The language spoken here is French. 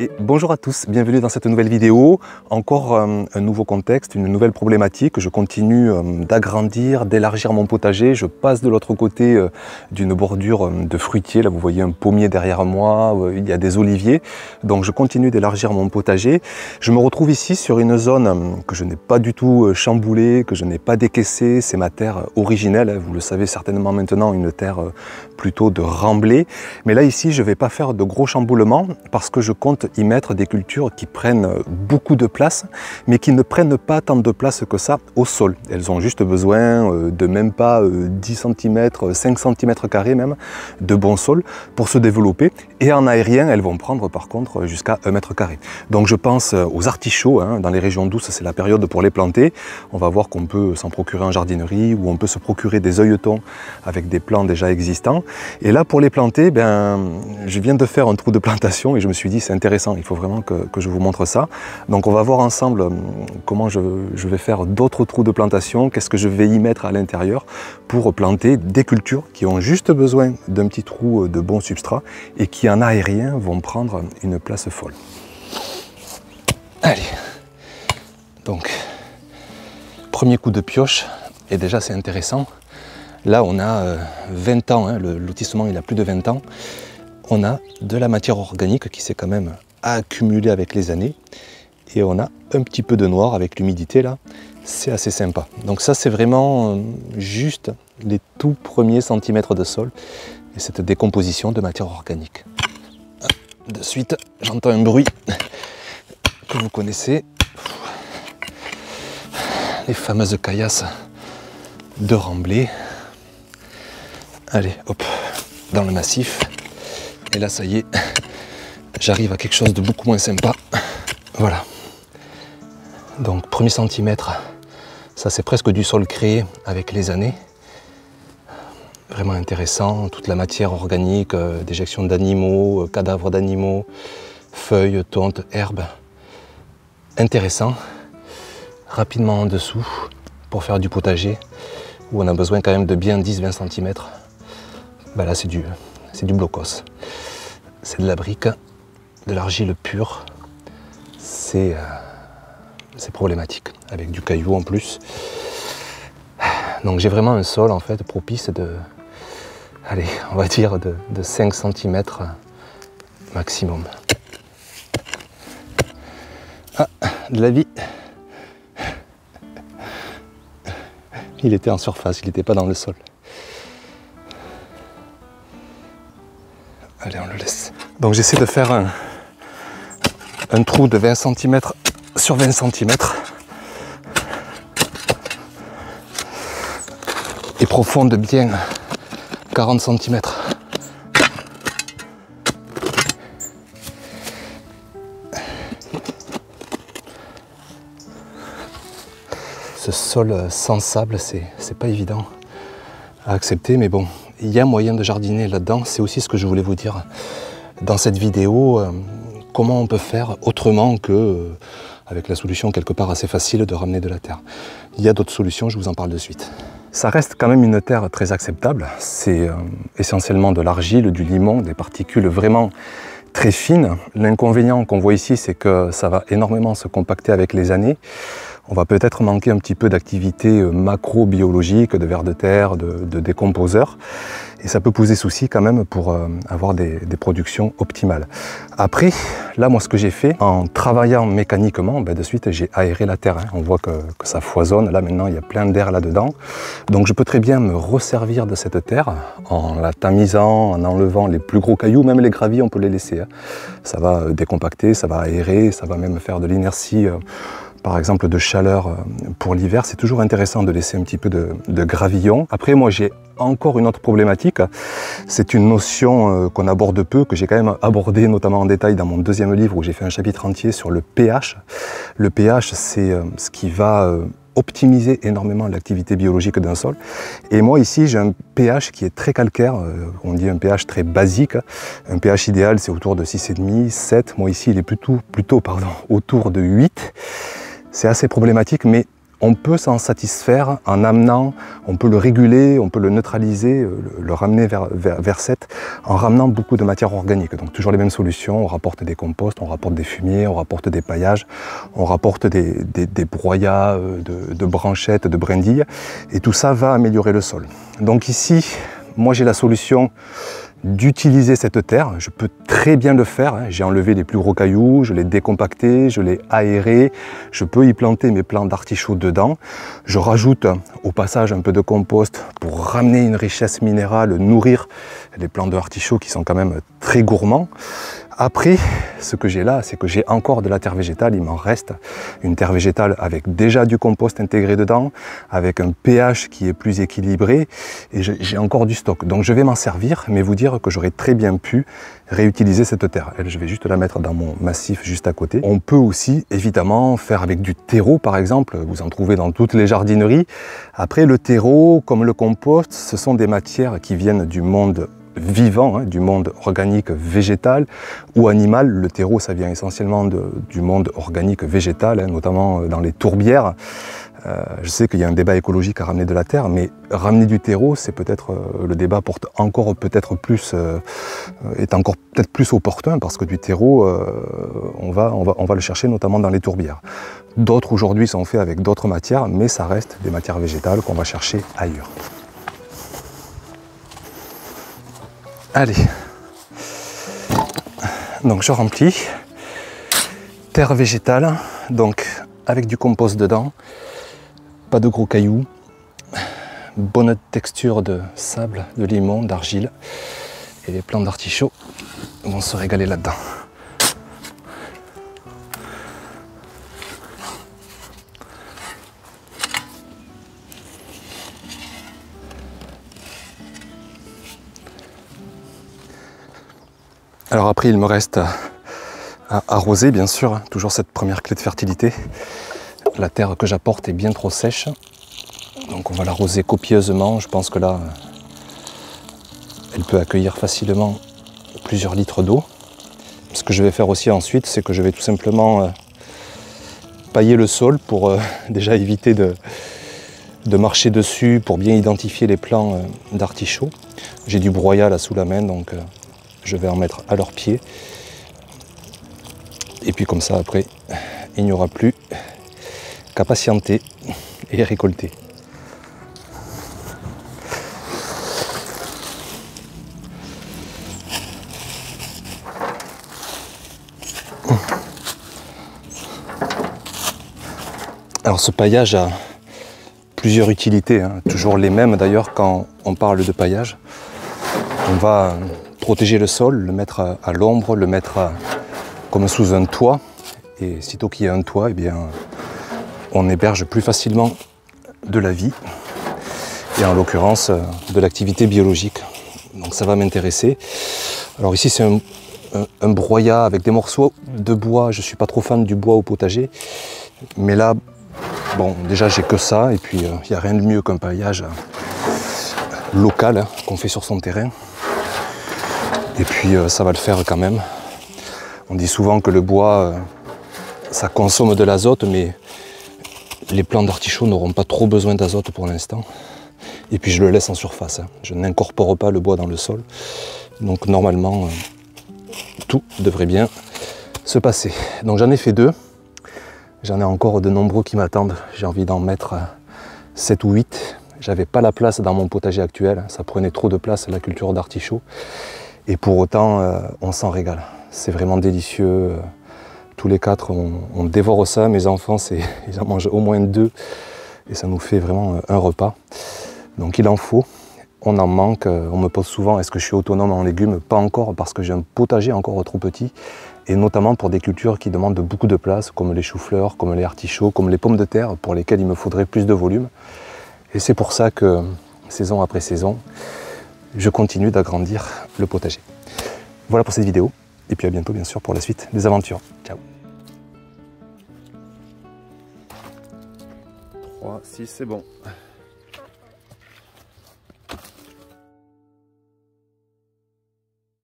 Et bonjour à tous, bienvenue dans cette nouvelle vidéo. Encore un nouveau contexte, une nouvelle problématique. Je continue d'agrandir, d'élargir mon potager. Je passe de l'autre côté d'une bordure de fruitiers. Là, vous voyez un pommier derrière moi, il y a des oliviers. Donc je continue d'élargir mon potager. Je me retrouve ici sur une zone que je n'ai pas du tout chamboulée, que je n'ai pas décaissée. C'est ma terre originelle, vous le savez certainement maintenant, une terre plutôt de remblai. Mais là ici, je ne vais pas faire de gros chamboulements parce que je compte y mettre des cultures qui prennent beaucoup de place, mais qui ne prennent pas tant de place que ça au sol. Elles ont juste besoin de même pas 10 cm, 5 cm² même, de bon sol pour se développer. Et en aérien, elles vont prendre par contre jusqu'à 1 m². Donc je pense aux artichauts, dans les régions douces, c'est la période pour les planter. On va voir qu'on peut s'en procurer en jardinerie ou on peut se procurer des œilletons avec des plants déjà existants. Et là, pour les planter, je viens de faire un trou de plantation et je me suis dit c'est intéressant, il faut vraiment que je vous montre ça. Donc on va voir ensemble comment je vais faire d'autres trous de plantation, qu'est-ce que je vais y mettre à l'intérieur pour planter des cultures qui ont juste besoin d'un petit trou de bon substrat et qui en aérien vont prendre une place folle. Allez, donc premier coup de pioche et déjà c'est intéressant. Là on a 20 ans, le lotissement il a plus de 20 ans. On a de la matière organique qui s'est quand même accumulée avec les années. Et on a un petit peu de noir avec l'humidité là. C'est assez sympa. Donc ça c'est vraiment juste les tout premiers centimètres de sol. Et cette décomposition de matière organique. De suite, j'entends un bruit que vous connaissez. Les fameuses caillasses de remblai. Allez, hop, dans le massif. Et là, ça y est, j'arrive à quelque chose de beaucoup moins sympa. Voilà. Donc, premier centimètre, ça c'est presque du sol créé avec les années. Vraiment intéressant, toute la matière organique, déjection d'animaux, cadavres d'animaux, feuilles, tontes, herbes. Intéressant. Rapidement en dessous, pour faire du potager, où on a besoin quand même de bien 10-20 cm. Là, c'est du blocos. C'est de la brique, de l'argile pure. C'est problématique, avec du caillou en plus. Donc j'ai vraiment un sol en fait propice de, allez, on va dire de 5 cm maximum. Ah, de la vie. Il était en surface, il n'était pas dans le sol. Allez, on le laisse. Donc j'essaie de faire un trou de 20 cm sur 20 cm. Et profond de bien 40 cm. Ce sol sans sable, c'est pas évident à accepter, mais bon, il y a moyen de jardiner là-dedans. C'est aussi ce que je voulais vous dire dans cette vidéo, comment on peut faire autrement que avec la solution quelque part assez facile de ramener de la terre. Il y a d'autres solutions, je vous en parle de suite. Ça reste quand même une terre très acceptable. C'est essentiellement de l'argile, du limon, des particules vraiment très fines. L'inconvénient qu'on voit ici, c'est que ça va énormément se compacter avec les années. On va peut-être manquer un petit peu d'activité macrobiologique, de vers de terre, de décomposeurs. Et ça peut poser souci quand même pour avoir des productions optimales. Après, là, moi, ce que j'ai fait, en travaillant mécaniquement, de suite, j'ai aéré la terre. On voit que ça foisonne. Là, maintenant, il y a plein d'air là-dedans. Donc, je peux très bien me resservir de cette terre en la tamisant, en enlevant les plus gros cailloux. Même les graviers, on peut les laisser. Ça va décompacter, ça va aérer, ça va même faire de l'inertie. Par exemple de chaleur pour l'hiver, c'est toujours intéressant de laisser un petit peu de gravillon. Après moi j'ai encore une autre problématique, c'est une notion qu'on aborde peu, que j'ai quand même abordée notamment en détail dans mon deuxième livre où j'ai fait un chapitre entier sur le pH. Le pH c'est ce qui va optimiser énormément l'activité biologique d'un sol. Et moi ici j'ai un pH qui est très calcaire, on dit un pH très basique. Un pH idéal c'est autour de 6,5, 7, moi ici il est plutôt autour de 8. C'est assez problématique, mais On peut s'en satisfaire en amenant, on peut le réguler, on peut le neutraliser, le ramener vers 7 en ramenant beaucoup de matière organique. Donc toujours les mêmes solutions, on rapporte des composts, on rapporte des fumiers, on rapporte des paillages, on rapporte des broyats de branchettes, de brindilles, et tout ça va améliorer le sol. Donc ici, moi j'ai la solution d'utiliser cette terre. Je peux très bien le faire, hein. J'ai enlevé les plus gros cailloux, je l'ai décompacté, je l'ai aéré, je peux y planter mes plants d'artichaut dedans. Je rajoute au passage un peu de compost pour ramener une richesse minérale, nourrir les plants d'artichaut qui sont quand même très gourmands. Après, ce que j'ai là, c'est que j'ai encore de la terre végétale, il m'en reste une terre végétale avec déjà du compost intégré dedans, avec un pH qui est plus équilibré, et j'ai encore du stock. Donc je vais m'en servir, mais vous dire que j'aurais très bien pu réutiliser cette terre. Elle, je vais juste la mettre dans mon massif juste à côté. On peut aussi évidemment faire avec du terreau par exemple, vous en trouvez dans toutes les jardineries. Après le terreau, comme le compost, ce sont des matières qui viennent du monde vivant, hein, du monde organique végétal ou animal. Le terreau, ça vient essentiellement du monde organique végétal, hein, notamment dans les tourbières. Je sais qu'il y a un débat écologique à ramener de la terre, mais ramener du terreau, c'est peut-être le débat porte encore peut-être plus, est encore peut-être plus opportun parce que du terreau, on va le chercher notamment dans les tourbières. D'autres aujourd'hui sont faits avec d'autres matières, mais ça reste des matières végétales qu'on va chercher ailleurs. Allez, donc je remplis, terre végétale, donc avec du compost dedans, pas de gros cailloux, bonne texture de sable, de limon, d'argile, et les plants d'artichaut vont se régaler là-dedans. Alors après, il me reste à arroser, bien sûr, toujours cette première clé de fertilité. La terre que j'apporte est bien trop sèche, donc on va l'arroser copieusement. Je pense que là, elle peut accueillir facilement plusieurs litres d'eau. Ce que je vais faire aussi ensuite, c'est que je vais tout simplement pailler le sol pour déjà éviter de marcher dessus, pour bien identifier les plants d'artichaut. J'ai du broyat là sous la main, donc je vais en mettre à leurs pieds. Et puis comme ça, après, il n'y aura plus qu'à patienter et récolter. Alors ce paillage a plusieurs utilités, hein, toujours les mêmes d'ailleurs quand on parle de paillage. On va protéger le sol, le mettre à l'ombre, le mettre comme sous un toit. Et sitôt qu'il y a un toit, eh bien, on héberge plus facilement de la vie. Et en l'occurrence, de l'activité biologique. Donc ça va m'intéresser. Alors ici, c'est un broyat avec des morceaux de bois. Je ne suis pas trop fan du bois au potager. Mais là, bon, déjà, j'ai que ça. Et puis, il n'y a rien de mieux qu'un paillage local, hein, qu'on fait sur son terrain. Et puis ça va le faire quand même. On dit souvent que le bois, ça consomme de l'azote, mais les plants d'artichaut n'auront pas trop besoin d'azote pour l'instant. Et puis je le laisse en surface, hein. Je n'incorpore pas le bois dans le sol. Donc normalement, tout devrait bien se passer. Donc j'en ai fait 2. J'en ai encore de nombreux qui m'attendent. J'ai envie d'en mettre 7 ou 8. J'avais pas la place dans mon potager actuel. Ça prenait trop de place, la culture d'artichaut. Et pour autant, on s'en régale. C'est vraiment délicieux. Tous les 4, on dévore ça. Mes enfants, ils en mangent au moins 2. Et ça nous fait vraiment un repas. Donc il en faut. On en manque. On me pose souvent, est-ce que je suis autonome en légumes? Pas encore, parce que j'ai un potager encore trop petit. Et notamment pour des cultures qui demandent beaucoup de place, comme les choux-fleurs, comme les artichauts, comme les pommes de terre, pour lesquelles il me faudrait plus de volume. Et c'est pour ça que, saison après saison, je continue d'agrandir le potager. Voilà pour cette vidéo, et puis à bientôt bien sûr pour la suite des aventures. Ciao. 3, 6, c'est bon.